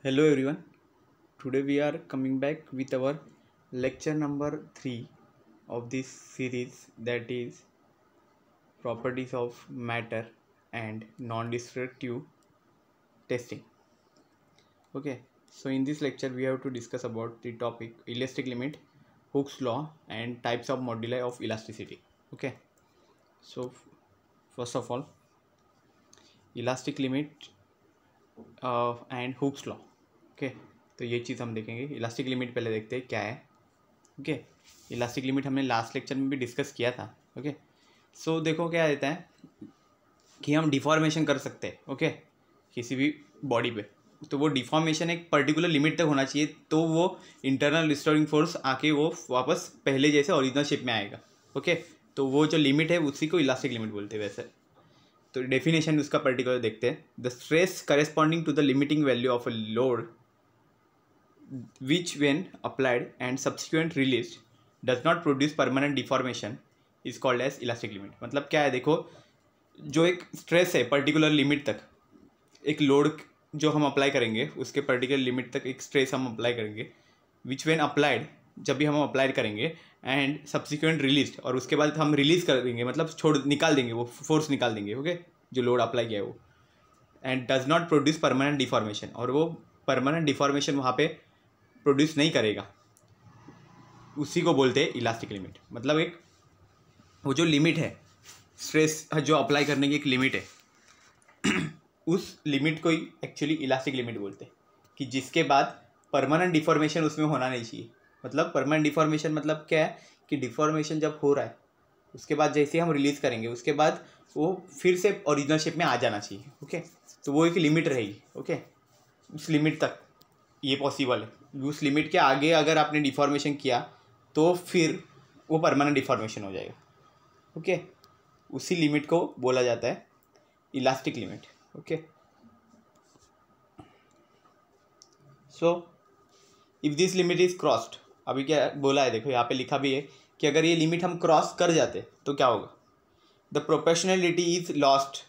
Hello everyone. Today we are coming back with our lecture number 3 of this series, that is properties of matter and non-destructive testing. Okay, so in this lecture we have to discuss about the topic elastic limit, Hooke's law and types of moduli of elasticity. Okay, so first of all, elastic limit and Hooke's law. Okay, तो ये चीज़ हम देखेंगे. Elastic limit पहले देखते हैं क्या है. Okay, elastic limit हमने लास्ट लेक्चर में भी डिस्कस किया था. ओके, सो देखो क्या देता है कि हम डिफॉर्मेशन कर सकते हैं. ओके, किसी भी बॉडी पे, तो वो डिफॉर्मेशन एक पर्टिकुलर लिमिट तक होना चाहिए, तो वो इंटरनल रिस्टोरिंग फोर्स आके वो वापस पहले जैसे ओरिजिनल शेप में आएगा. ओके, तो वो जो लिमिट है उसी को इलास्टिक लिमिट बोलते हैं. वैसे तो डेफिनेशन उसका पर्टिकुलर देखते हैं. The stress corresponding to the limiting value of a load which when applied and subsequent release does not produce permanent deformation is called as elastic limit. मतलब क्या है, देखो जो एक स्ट्रेस है पर्टिकुलर लिमिट तक, एक लोड जो हम अप्लाई करेंगे उसके पर्टिकुलर लिमिट तक एक स्ट्रेस हम अप्लाई करेंगे, विच व्हेन अप्लाइड, जब भी हम अप्लाई करेंगे, एंड सब्सिक्वेंट रिलीज, और उसके बाद हम रिलीज कर देंगे, मतलब निकाल देंगे, वो फोर्स निकाल देंगे. ओके, जो लोड अप्लाई किया है वो, and does not produce permanent deformation, और वो परमानेंट डिफॉर्मेशन वहाँ पे प्रोड्यूस नहीं करेगा, उसी को बोलते हैं इलास्टिक लिमिट. मतलब एक वो जो लिमिट है, स्ट्रेस जो अप्लाई करने की एक लिमिट है, उस लिमिट को ही एक्चुअली इलास्टिक लिमिट बोलते हैं, कि जिसके बाद परमानेंट डिफॉर्मेशन उसमें होना नहीं चाहिए. मतलब परमानेंट डिफॉर्मेशन मतलब क्या है कि डिफॉर्मेशन जब हो रहा है उसके बाद जैसे हम रिलीज करेंगे उसके बाद वो फिर से ओरिजिनल शेप में आ जाना चाहिए. ओके, तो वो एक लिमिट रहेगी. ओके, उस लिमिट तक ये पॉसिबल है. उस लिमिट के आगे अगर आपने डिफॉर्मेशन किया तो फिर वो परमानेंट डिफॉर्मेशन हो जाएगा. ओके, उसी लिमिट को बोला जाता है elastic limit. Okay, so if this limit is crossed, अभी क्या बोला है, देखो यहाँ पे लिखा भी है कि अगर ये लिमिट हम क्रॉस कर जाते तो क्या होगा. The proportionality is lost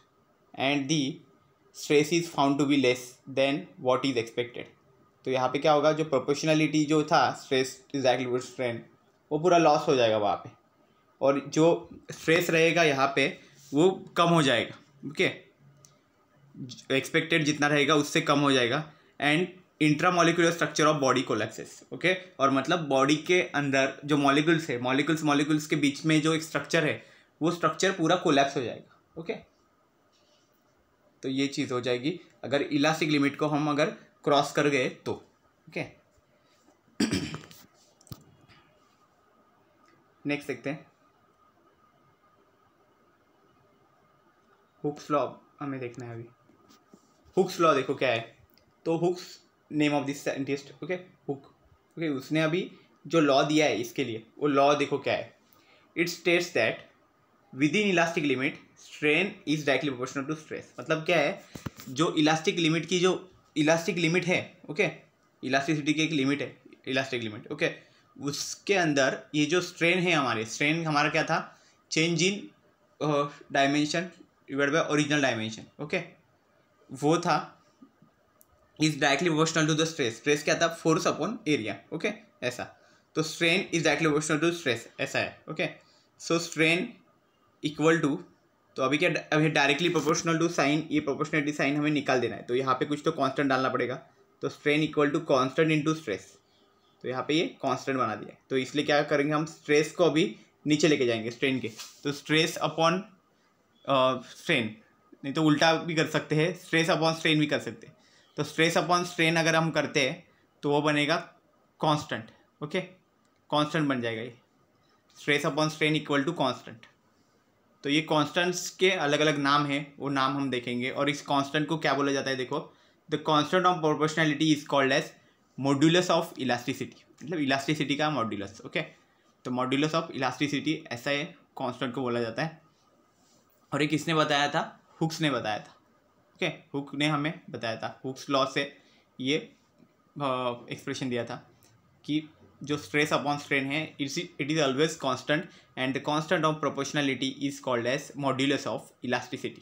and the stress is found to be less than what is expected. तो यहाँ पे क्या होगा, जो प्रोपोर्शनलिटी जो था, स्ट्रेस इज स्ट्रेन, वो पूरा लॉस हो जाएगा वहाँ पे, और जो स्ट्रेस रहेगा यहाँ पे वो कम हो जाएगा. ओके, एक्सपेक्टेड जितना रहेगा उससे कम हो जाएगा. And intramolecular structure of body collapses. Okay, और मतलब बॉडी के अंदर जो मॉलिक्यूल्स है, मॉलिक्यूल्स के बीच में जो एक स्ट्रक्चर है, वो स्ट्रक्चर पूरा कोलैप्स हो जाएगा. ओके, तो ये चीज़ हो जाएगी अगर इलास्टिक लिमिट को हम अगर क्रॉस कर गए तो. ओके, नेक्स्ट देखते हैं. हुक्स लॉ हमें देखना है अभी. हुक्स लॉ देखो क्या है. तो Hooke's name of this scientist. Okay, Hooke. Okay, उसने अभी जो लॉ दिया है इसके लिए, वो लॉ देखो क्या है. It states that within elastic limit strain is directly proportional to stress. मतलब क्या है, जो इलास्टिक लिमिट की जो इलास्टिक लिमिट है, ओके, इलास्टिसिटी की एक लिमिट है इलास्टिक लिमिट. ओके, उसके अंदर ये जो स्ट्रेन है, हमारे स्ट्रेन हमारा क्या था, change in dimension divide by original dimension. Okay, वो था is directly proportional to the stress. Stress क्या था, फोर्स अपॉन एरिया. ओके, ऐसा. तो strain is directly proportional to stress, ऐसा है. Okay, so strain equal to, तो अभी क्या, अभी डायरेक्टली प्रोपोर्शनल टू साइन, ये प्रोपोर्शनलिटी साइन हमें निकाल देना है, तो यहाँ पे कुछ तो कांस्टेंट डालना पड़ेगा. तो strain equal to constant into stress. तो यहाँ पे ये कांस्टेंट बना दिया है, तो इसलिए क्या करेंगे, हम स्ट्रेस को अभी नीचे लेके जाएंगे स्ट्रेन के. तो स्ट्रेस अपॉन स्ट्रेन, नहीं तो उल्टा भी कर सकते हैं, स्ट्रेस अपॉन स्ट्रेन भी कर सकते हैं. तो स्ट्रेस अपॉन स्ट्रेन अगर हम करते हैं तो वो बनेगा कांस्टेंट. ओके, कांस्टेंट बन जाएगा ये. Stress upon strain equal to constant. तो ये कांस्टेंट्स के अलग अलग नाम हैं, वो नाम हम देखेंगे. और इस कांस्टेंट को क्या बोला जाता है, देखो, the constant of proportionality is called as modulus of elasticity. मतलब इलास्टिसिटी का मॉड्यूलस. ओके, तो मॉड्यूलस ऑफ इलास्टिसिटी ऐसा है, कांस्टेंट को बोला जाता है. और ये किसने बताया था, हुक्स ने बताया था. ओके, हुक ने हमें बताया था, हुक्स लॉ से ये एक्सप्रेशन दिया था कि जो स्ट्रेस अपॉन स्ट्रेन है, it is always constant and the constant of proportionality is called as modulus of elasticity.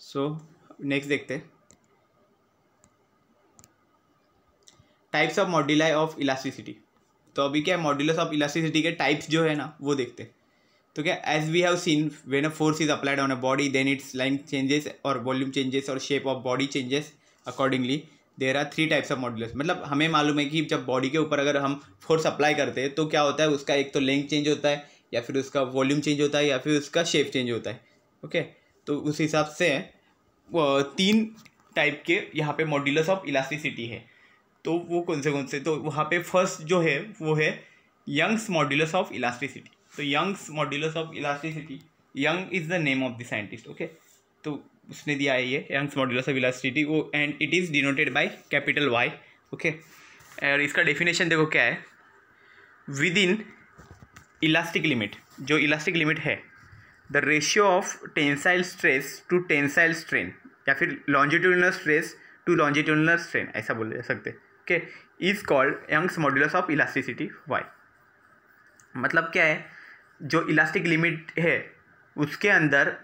So next देखते हैं types of moduli of elasticity. तो अभी क्या है, मॉड्यूलस ऑफ इलास्टिसिटी के टाइप्स जो है ना वो देखते हैं। तो क्या, as we have seen when a force is applied on a body then its length changes और वॉल्यूम चेंजेस और shape of body changes accordingly. There are 3 types of modulus. मतलब हमें मालूम है कि जब बॉडी के ऊपर अगर हम फोर्स अप्लाई करते हैं तो क्या होता है, उसका एक तो लेंथ चेंज होता है, या फिर उसका वॉल्यूम चेंज होता है, या फिर उसका शेप चेंज होता है। ओके, तो उस हिसाब से 3 टाइप के यहाँ पे मॉड्यूलस ऑफ इलास्टिसिटी है। तो वो कौन से, तो वहाँ पे फर्स्ट जो है वो है यंग्स मॉड्यूलस ऑफ इलास्टिसिटी। तो Young's modulus of elasticity, Young is the name of the scientist. Okay, तो उसने दिया है ये यंग्स मॉड्यूलस ऑफ इलास्टिसिटी वो, and it is denoted by capital Y. Okay, और इसका डेफिनेशन देखो क्या है, विद इन इलास्टिक लिमिट, जो इलास्टिक लिमिट है, the ratio of tensile stress to tensile strain, या फिर longitudinal stress to longitudinal strain, ऐसा बोल सकते हैं। Okay, is called Young's modulus of elasticity Y. मतलब क्या है, जो इलास्टिक लिमिट है उसके अंदर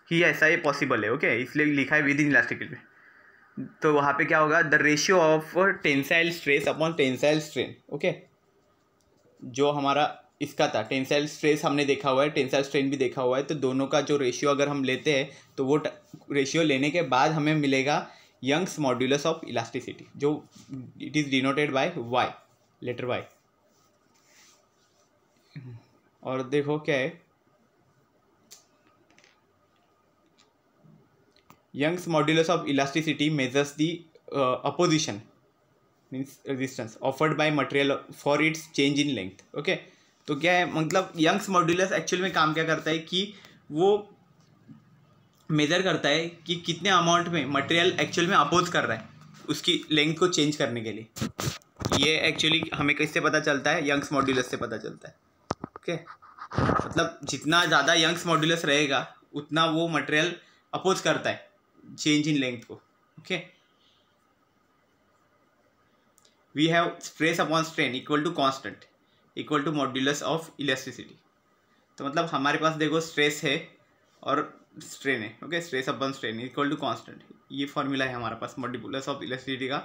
ही ऐसा ये पॉसिबल है। ओके, इसलिए लिखा है विद इन इलास्टिक लिमिट। तो वहाँ पे क्या होगा, the ratio of tensile stress upon tensile strain. Okay, जो हमारा इसका था टेंसाइल स्ट्रेस हमने देखा हुआ है, टेंसाइल स्ट्रेन भी देखा हुआ है, तो दोनों का जो रेशियो अगर हम लेते हैं तो वो रेशियो लेने के बाद हमें मिलेगा यंग्स मॉड्यूलस ऑफ इलास्टिसिटी, जो it is denoted by Y, letter Y. और देखो क्या है, Young's modulus of elasticity measures the opposition means resistance offered by material for its change in length. Okay, तो क्या है, मतलब यंग्स मॉड्यूलस एक्चुअल में काम क्या करता है कि वो मेजर करता है कि कितने अमाउंट में मटेरियल एक्चुअल में अपोज कर रहा है उसकी लेंथ को चेंज करने के लिए। ये एक्चुअली हमें किससे पता चलता है, यंग्स मॉड्यूलस से पता चलता है। ओके, मतलब जितना ज़्यादा यंग्स मॉड्यूलस रहेगा उतना वो मटेरियल अपोज करता है चेंज इन लेंथ को। Okay, we have stress upon strain equal to constant equal to modulus of elasticity. तो मतलब हमारे पास देखो स्ट्रेस है और स्ट्रेन है। Okay, stress upon strain equal to constant, ये फॉर्मूला है हमारे पास मॉड्यूलस ऑफ इलास्टिसिटी का।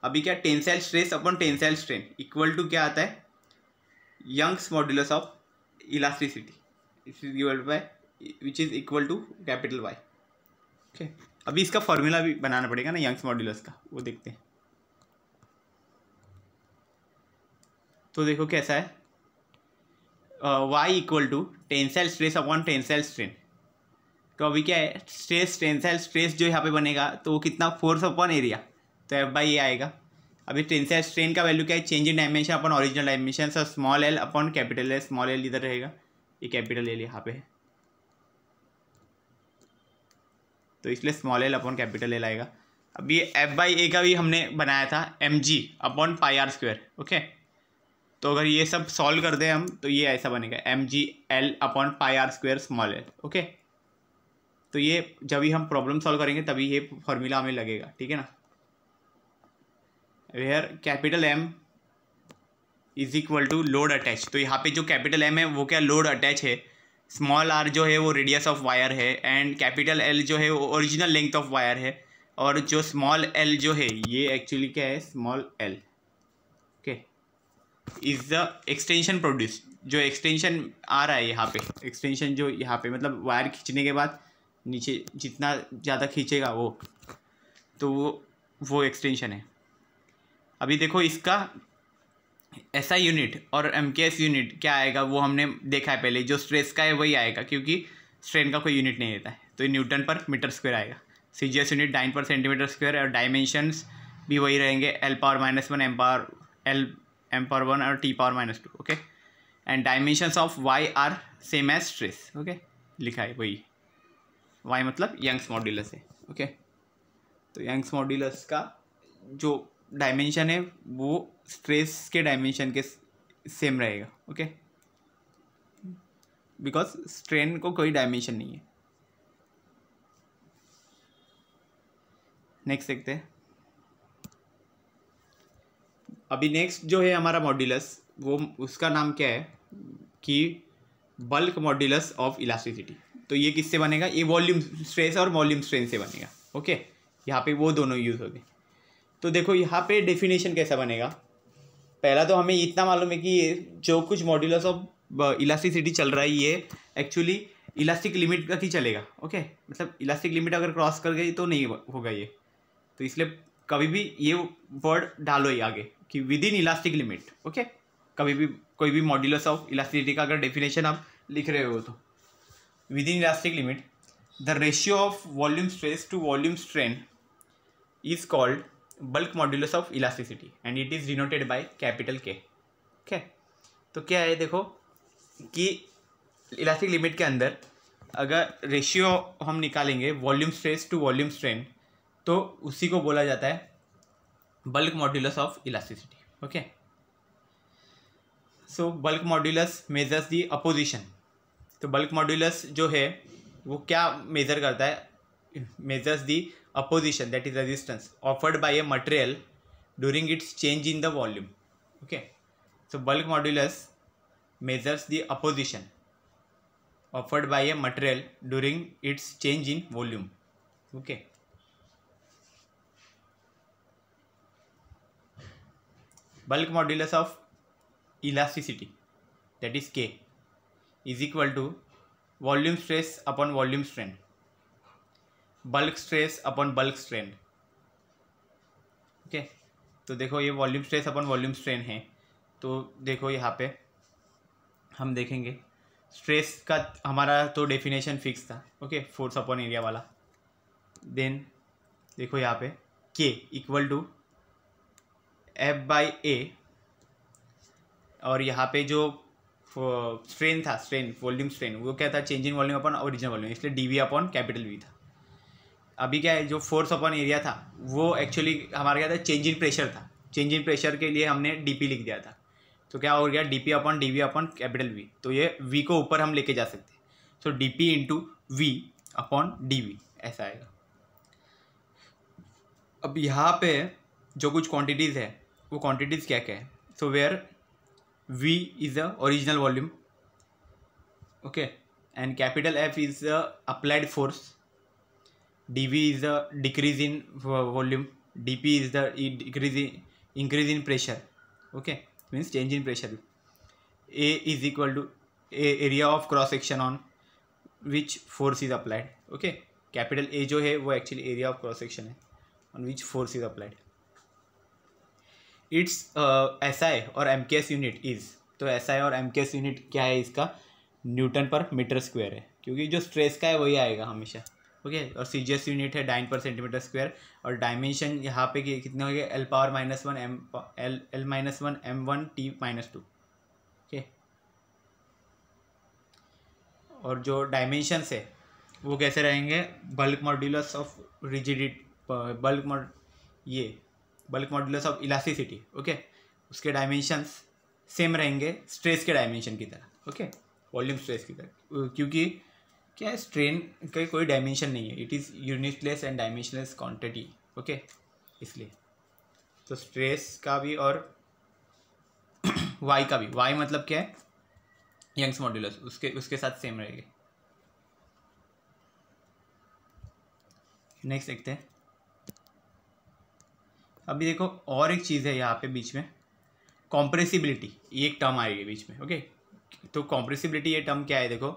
अभी क्या, tensile stress upon tensile strain equal to क्या आता है, Young's modulus of elasticity which is equal to capital Y. Okay, अभी इसका फॉर्मूला भी बनाना पड़ेगा ना यंग्स मॉड्यूलस का, वो देखते हैं। तो देखो कैसा है, Y equal to tensile stress upon tensile strain. तो अभी क्या है, स्ट्रेस टेंसाइल स्ट्रेस जो यहाँ पे बनेगा तो वो कितना, फोर्स अपॉन एरिया, तो एफ बाई ए आएगा। अभी टेंसाइल स्ट्रेन का वैल्यू क्या है, change in dimension upon original dimension, और small L upon capital L. Small L इधर रहेगा, ये कैपिटल एल यहाँ पे है, तो इसलिए small L upon capital L आएगा। अब ये एफ बाई ए का भी हमने बनाया था M G upon pi r square. Okay, तो अगर ये सब सॉल्व कर दें हम तो ये ऐसा बनेगा M G L upon pi r square small L. Okay, तो ये जब भी हम प्रॉब्लम सॉल्व करेंगे तभी ये फॉर्मूला हमें लगेगा, ठीक है ना। Where capital M is equal to load attach, तो यहाँ पे जो कैपिटल एम है वो क्या, लोड अटैच है स्मॉल आर जो है वो रेडियस ऑफ वायर है, एंड कैपिटल एल जो है वो ओरिजिनल लेंथ ऑफ वायर है, और जो स्मॉल एल जो है ये एक्चुअली क्या है, small L okay is the extension produce, जो एक्सटेंशन आ रहा है यहाँ पे, एक्सटेंशन जो यहाँ पे मतलब वायर खींचने के बाद नीचे जितना ज़्यादा खींचेगा वो, तो वो एक्सटेंशन है। अभी देखो इसका एसआई यूनिट और एमकेएस यूनिट क्या आएगा वो हमने देखा है पहले, जो स्ट्रेस का है वही आएगा क्योंकि स्ट्रेन का कोई यूनिट नहीं रहता है, तो ये न्यूटन पर मीटर स्क्वायर आएगा। CGS unit dine per centimetre square, और डायमेंशंस भी वही रहेंगे, एल पावर -1 एम पावर 1 और T power -2 okay. And dimensions of Y are same as stress okay, लिखा है वही, वाई मतलब यंग्स मॉड्यूलस है ओके। तो यंग्स मॉड्यूलस का जो डायमेंशन है वो स्ट्रेस के डायमेंशन के सेम रहेगा ओके, बिकॉज स्ट्रेन को कोई डायमेंशन नहीं है। नेक्स्ट देखते हैं। अभी नेक्स्ट जो है हमारा मॉड्यूलस, वो उसका नाम क्या है कि बल्क मॉड्यूलस ऑफ इलास्टिसिटी। तो ये किससे बनेगा, ये वॉल्यूम स्ट्रेस और वॉल्यूम स्ट्रेन से बनेगा ओके, यहाँ पे वो दोनों यूज़ हो गए। तो देखो यहाँ पे डेफिनेशन कैसा बनेगा, पहला तो हमें इतना मालूम है कि ये जो कुछ मॉड्यूलस ऑफ इलास्टिसिटी चल रहा है ये एक्चुअली इलास्टिक लिमिट तक ही चलेगा ओके, मतलब इलास्टिक लिमिट अगर क्रॉस कर गई तो नहीं होगा ये, तो इसलिए कभी भी ये वर्ड डालो ही आगे कि with in elastic limit okay. कभी भी कोई भी मॉड्यूलस ऑफ इलास्टिसिटी का अगर डेफिनेशन आप लिख रहे हो तो within elastic limit the ratio of volume stress to volume strain is called bulk modulus of elasticity and it is denoted by capital K okay. तो क्या है देखो कि इलास्टिक लिमिट के अंदर अगर रेशियो हम निकालेंगे volume stress to volume strain, तो उसी को बोला जाता है bulk modulus of elasticity okay. So bulk modulus measures the opposition. तो बल्क मॉड्यूलस जो है वो क्या मेजर करता है, measures the opposition, that is resistance, offered by a material during its change in the volume okay. So bulk modulus measures the opposition offered by a material during its change in volume okay. Bulk modulus of elasticity, that is K, is equal to volume stress upon volume strain, bulk stress upon bulk strain okay. तो देखो ये volume stress upon volume strain है, तो देखो यहाँ पे हम देखेंगे स्ट्रेस का हमारा तो डेफिनेशन फिक्स था ओके, फोर्स अपॉन एरिया वाला। देन देखो यहाँ पे के इक्वल टू एफ बाई ए, और यहाँ पे जो स्ट्रेन था, स्ट्रेन वॉल्यूम स्ट्रेन, वो क्या था, change in volume upon original volume, इसलिए D V upon capital V था। अभी क्या है, जो फोर्स अपॉन एरिया था वो एक्चुअली हमारा क्या था, चेंज इन प्रेशर था, चेंज इन प्रेशर के लिए हमने डीपी लिख दिया था, तो क्या हो गया DP upon DV upon capital V, तो ये वी को ऊपर हम लेके जा सकते हैं, so DP into V upon DV ऐसा आएगा। अब यहाँ पे जो कुछ क्वांटिटीज़ है वो क्वांटिटीज़ क्या क्या है, so where V is the original volume okay, and capital F is the applied force, dV is the decrease in volume, dP is the increase in pressure okay, means change in pressure. A is equal to area of cross section on which force is applied okay, capital A जो है वो actually area of cross section है on which force is applied. Its SI और MKS unit is, तो SI और MKS unit क्या है इसका, न्यूटन पर मीटर स्क्वायर है, क्योंकि जो स्ट्रेस का है वही आएगा हमेशा ओके। और सीजीएस यूनिट है डाइन पर सेंटीमीटर स्क्वायर, और डायमेंशन यहाँ पे कितने हो गए, L power -1 L -1 m1 t -2 okay. और जो डायमेंशंस है वो कैसे रहेंगे, bulk modulus of rigidity, bulk modulus of elasticity okay, उसके डायमेंशंस सेम रहेंगे स्ट्रेस के डायमेंशन की तरह ओके, वॉल्यूम स्ट्रेस की तरह, क्योंकि क्या है स्ट्रेन का कोई डायमेंशन नहीं है, it is unitless and dimensionless quantity okay, इसलिए तो स्ट्रेस का भी और वाई का भी, वाई मतलब क्या है, यंग्स मॉड्यूलस उसके साथ सेम रहेगी। नेक्स्ट देखते हैं। अभी देखो और एक चीज़ है यहाँ पे बीच में, कॉम्प्रेसिबिलिटी, ये एक टर्म आएगी बीच में। ओके, तो कॉम्प्रेसिबिलिटी ये टर्म क्या है, देखो,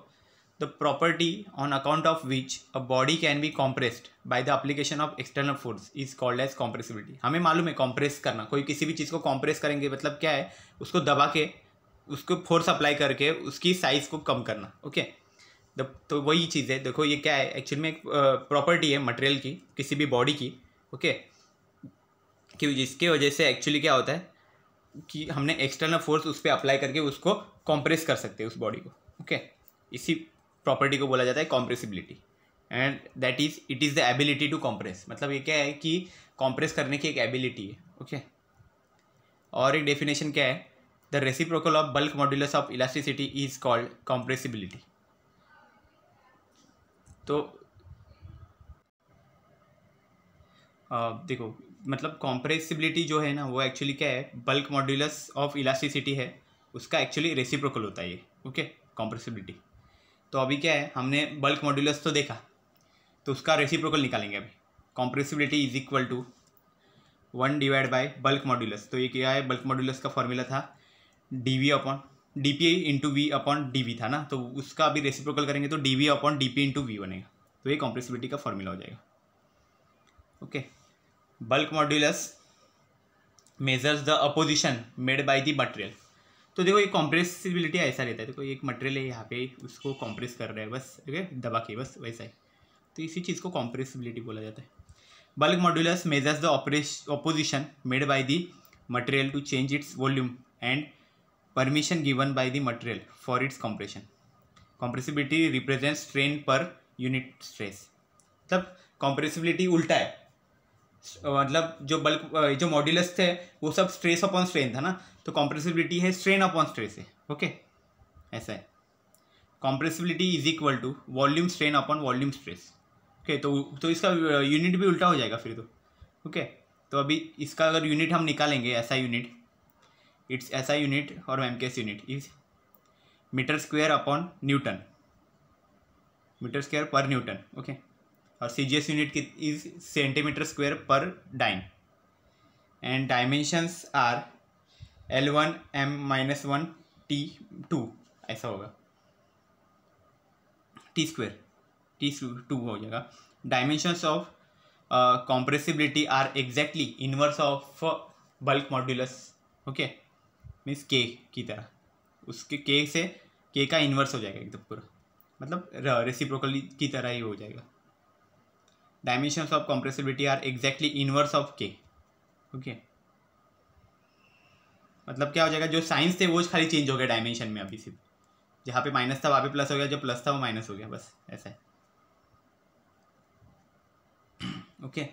the property on account of which a body can be compressed by the application of external force is called as compressibility. हमें मालूम है कॉम्प्रेस करना, कोई किसी भी चीज़ को कॉम्प्रेस करेंगे मतलब क्या है, उसको दबा के उसको फोर्स अप्लाई करके उसकी साइज को कम करना। ओके, तो वही चीज़ है। देखो ये क्या है, एक्चुअल में एक प्रॉपर्टी है मटेरियल की, किसी भी बॉडी की। ओके, कि जिसके वजह से एक्चुअली क्या होता है कि हमने एक्सटर्नल फोर्स उस पर अप्लाई करके उसको कॉम्प्रेस कर सकते हैं उस बॉडी को। ओके, इसी प्रॉपर्टी को बोला जाता है compressibility, and that is it is the ability to compress. मतलब ये क्या है कि कॉम्प्रेस करने की एक एबिलिटी है। ओके, और एक डेफिनेशन क्या है, the reciprocal of bulk modulus of elasticity is called compressibility. तो देखो, मतलब कॉम्प्रेसिबिलिटी जो है ना वो एक्चुअली क्या है, बल्क मॉड्यूलस ऑफ इलास्टिसिटी है, उसका एक्चुअली रेसिप्रोकल होता है ये। Okay, compressibility. तो अभी क्या है, हमने बल्क मॉड्यूलस तो देखा, तो उसका रेसिप्रोकल निकालेंगे अभी। Compressibility is equal to 1 divide by bulk modulus. तो ये क्या है, बल्क मॉड्यूलस का फॉर्मूला था dv upon dp into V upon dv था ना, तो उसका अभी रेसिप्रोकल करेंगे तो dv upon dp into V बनेगा। तो ये कॉम्प्रेसिबिलिटी का फॉर्मूला हो जाएगा। Okay, bulk modulus measures the opposition made by the material. तो देखो ये कॉम्प्रेसिबिलिटी ऐसा रहता है, देखो एक मटेरियल है यहाँ पे, उसको कॉम्प्रेस कर रहे हैं बस, ओके, दबा के, बस वैसा ही। तो इसी चीज़ को कॉम्प्रेसिबिलिटी बोला जाता है। Bulk modulus measures the opposition made by the material to change its volume and permission given by the material for its compression. Compressibility represent strain per unit stress. मतलब कॉम्प्रेसिबिलिटी उल्टा है, मतलब जो मॉड्यूलस थे वो सब स्ट्रेस अपॉन स्ट्रेन था ना, तो कॉम्प्रेसिबिलिटी है स्ट्रेन अपॉन स्ट्रेस है। ओके, ऐसा है। Compressibility is equal to volume strain upon volume stress. Okay, तो इसका यूनिट भी उल्टा हो जाएगा फिर तो। ओके, तो अभी इसका अगर यूनिट हम निकालेंगे, ऐसा यूनिट, इट्स ऐसा यूनिट और MKS unit is metre square upon newton, metre square per newton. Okay, और CGS unit is centimetre square per dyne, and dimensions are L1 M-1 T2, ऐसा होगा, T स्क्वायर T2 हो जाएगा। Dimensions of compressibility are exactly inverse of bulk modulus. Okay, means K की तरह, उसके K से K का इन्वर्स हो जाएगा एकदम पूरा, मतलब रेसिप्रोकल की तरह ही हो जाएगा। Dimensions of compressibility are exactly inverse of K। Okay, मतलब क्या हो जाएगा, जो साइंस थे वो खाली चेंज हो गया डायमेंशन में, अभी सिर्फ जहाँ पे माइनस था वहाँ पे प्लस हो गया, जो प्लस था वो माइनस हो गया, बस ऐसा है। Okay,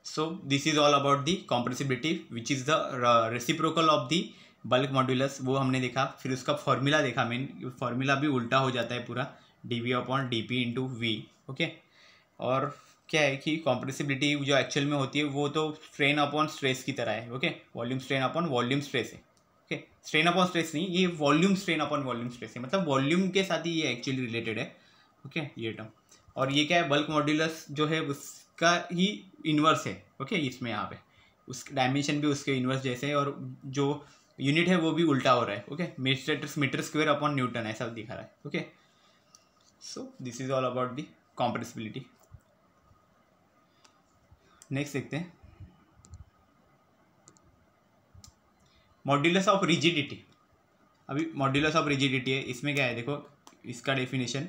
so this is all about the compressibility which is the reciprocal of the bulk modulus, वो हमने देखा। फिर उसका फॉर्मूला देखा, मेन फॉर्मूला भी उल्टा हो जाता है पूरा, dv upon dp into V. Okay, और क्या है कि कॉम्प्रेसिबिलिटी जो एक्चुअल में होती है वो तो स्ट्रेन अपॉन स्ट्रेस की तरह है। Okay, volume strain upon volume stress है। ओके, स्ट्रेन अपॉन स्ट्रेस नहीं, ये volume strain upon volume stress है, मतलब वॉल्यूम के साथ ही ये एक्चुअली रिलेटेड है। ओके, ये टर्म, और ये क्या है, बल्क मॉड्यूलस जो है उसका ही इन्वर्स है। ओके, इसमें यहाँ पे उस डायमेंशन भी उसके इन्वर्स जैसे है, और जो यूनिट है वो भी उल्टा हो रहा है। Okay, metre square upon newton ऐसा दिखा रहा है। Okay, so this is all about the compressibility. Next देखते हैं, मॉड्यूलस ऑफ रिजिडिटी। अभी मॉड्यूलस ऑफ रिजिडिटी है, इसमें क्या है, देखो इसका डेफिनेशन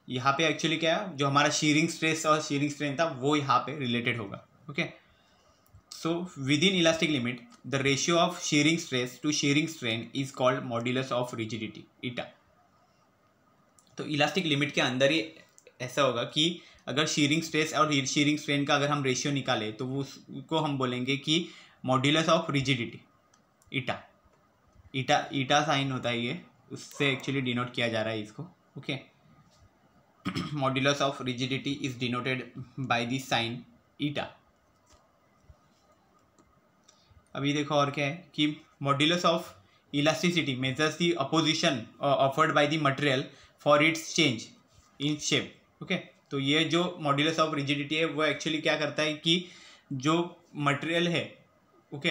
यहाँ पे एक्चुअली क्या है, जो हमारा शीयरिंग स्ट्रेस और शीयरिंग स्ट्रेन था वो यहाँ पे रिलेटेड होगा। Okay, so within elastic limit the ratio of shearing stress to shearing strain is called modulus of rigidity, eta. तो इलास्टिक लिमिट के अंदर ही ऐसा होगा कि अगर शीयरिंग स्ट्रेस और शीयरिंग स्ट्रेन का अगर हम रेशियो निकालें तो वो उसको हम बोलेंगे कि modulus of rigidity, eta. Eta eta sign होता है ये, उससे एक्चुअली डिनोट किया जा रहा है इसको। Okay, modulus of rigidity is denoted by the sign eta. अभी देखो और क्या है कि modulus of elasticity measures the opposition offered by the material for its change in shape. Okay, तो ये जो मॉड्यूलस ऑफ रिजिडिटी है वो एक्चुअली क्या करता है कि जो मटेरियल है, ओके,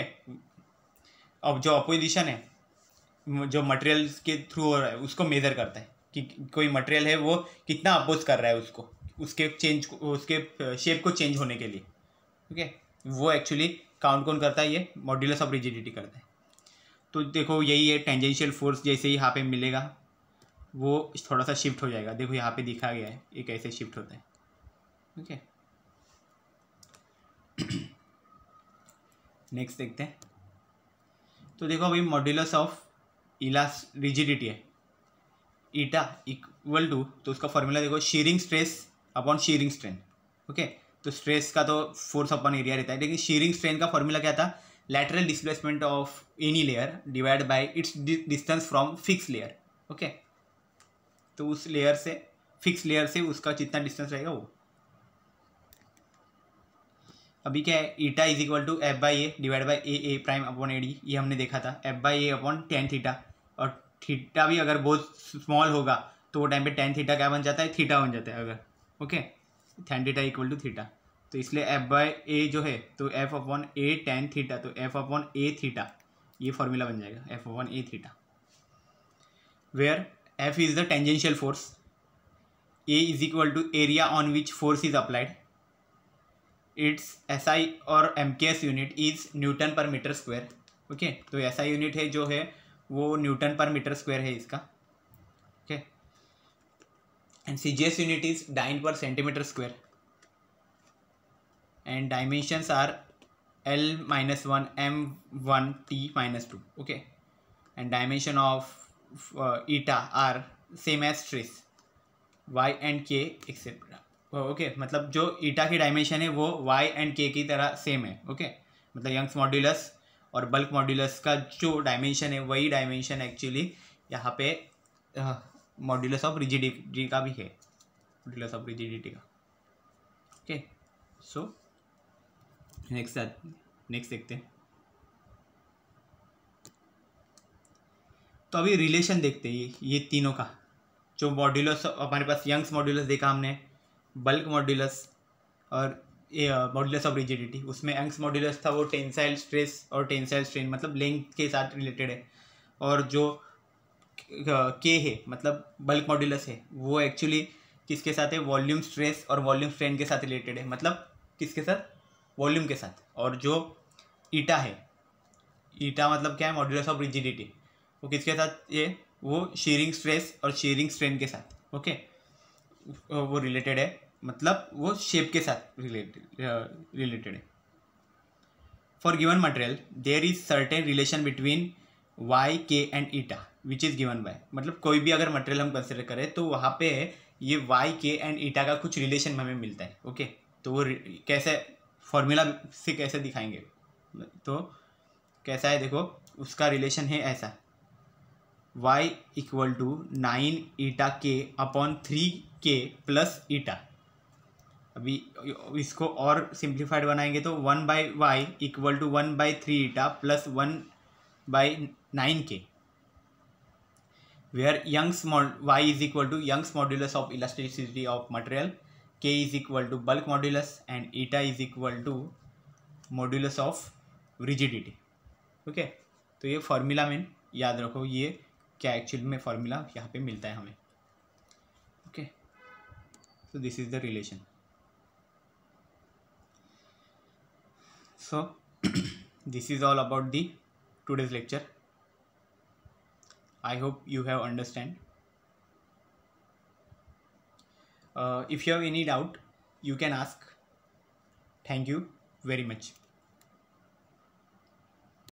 अब जो अपोजिशन है जो मटेरियल के थ्रू हो रहा है उसको मेजर करता है कि कोई मटेरियल है वो कितना अपोज कर रहा है उसको, उसके चेंज को, उसके शेप को चेंज होने के लिए. ओके, वो एक्चुअली काउंट कौन करता है, ये मॉड्यूलस ऑफ रिजिडिटी करता है. तो देखो यही है टेंजेंशियल फोर्स, जैसे ही यहाँ पे मिलेगा वो थोड़ा सा शिफ्ट हो जाएगा. देखो यहाँ पे दिखा गया है ये कैसे शिफ्ट होता है. ओके, नेक्स्ट देखते हैं. तो देखो अभी मॉड्यूलस ऑफ रिजिडिटी है ईटा इक्वल टू, तो उसका फॉर्मूला देखो shearing stress upon shearing strain. Okay, तो स्ट्रेस का तो फोर्स अपॉन एरिया रहता है, लेकिन शीयरिंग स्ट्रेन का फॉर्मूला क्या था, lateral displacement of any layer divide by it's distance from fix layer. Okay, तो उस लेयर से, फिक्स लेयर से उसका जितना डिस्टेंस रहेगा वो. अभी क्या है, eta is equal to F by A divide by A prime upon A D, ये हमने देखा था, F by A upon tan theta. और थीटा भी अगर बहुत स्मॉल होगा तो वो टाइम पे टेन थीटा क्या बन जाता है, थीटा बन जाता है. अगर okay, tan theta equal to theta, तो इसलिए एफ बाई ए जो है तो F upon A tan theta, तो एफ अपॉन ए थीटा, ये फॉर्मूला बन जाएगा F upon A theta, where F is the tangential force, A is equal to area on which force is applied, its SI और MKS unit is newton per metre square. Okay, तो SI unit है जो है वो Newton per metre square है इसका. Okay, and CGS unit is dyne per centimetre square, and dimensions are L-1 M1 T-2. Okay, and dimension of eta are same as stress Y and K etcetera. Okay, मतलब जो ईटा की dimension है वो Y and K की तरह same है. Okay, मतलब Young's modulus और बल्क मॉड्यूलस का जो डायमेंशन है वही डायमेंशन एक्चुअली यहाँ पे मॉड्यूलस ऑफ रिजिडिटी का भी है, मॉड्यूलस ऑफ रिजिडिटी का. ओके, सो नेक्स्ट देखते हैं. तो अभी रिलेशन देखते हैं ये तीनों का, जो मॉड्यूलस हमारे पास यंग्स मॉड्यूलस देखा हमने, बल्क मॉड्यूलस और मॉड्यूलस ऑफ रिजिडिटी. उसमें यंग्स मॉड्यूलस था वो टेंसाइल स्ट्रेस और टेंसाइल स्ट्रेन मतलब लेंथ के साथ रिलेटेड है, और जो के है मतलब बल्क मॉड्यूलस है वो एक्चुअली किसके साथ है, वॉल्यूम स्ट्रेस और वॉल्यूम स्ट्रेन के साथ रिलेटेड है, मतलब किसके साथ, वॉल्यूम के साथ. और जो ईटा है, ईटा मतलब क्या है, मॉड्यूलस ऑफ रिजिडिटी, वो किसके साथ, ये वो शीयरिंग स्ट्रेस और शीयरिंग स्ट्रेन के साथ. ओके, वो रिलेटेड है, मतलब वो शेप के साथ रिलेटेड है. For given material there is certain relation between Y K and eta which is given by, मतलब कोई भी अगर मटेरियल हम कंसिडर करें तो वहाँ पे ये वाई के एंड ईटा का कुछ रिलेशन हमें मिलता है. ओके, तो वो कैसे, फॉर्मूला से कैसे दिखाएंगे, तो कैसा है देखो, उसका रिलेशन है ऐसा, y इक्वल टू 9 ईटा के अपॉन 3k प्लस ईटा. अभी इसको और सिंप्लीफाइड बनाएंगे तो 1/y equal to 1/3 eta plus 1/9k, where Young's y is equal to Young's modulus of elasticity of material, k is equal to bulk modulus and eta is equal to modulus of rigidity. Okay, तो ये formula में याद रखो, ये क्या actually में formula यहाँ पे मिलता है हमें. Okay, so this is the relation. So this is all about the today's lecture. I hope you have understand. If you have any doubt you can ask. Thank you very much.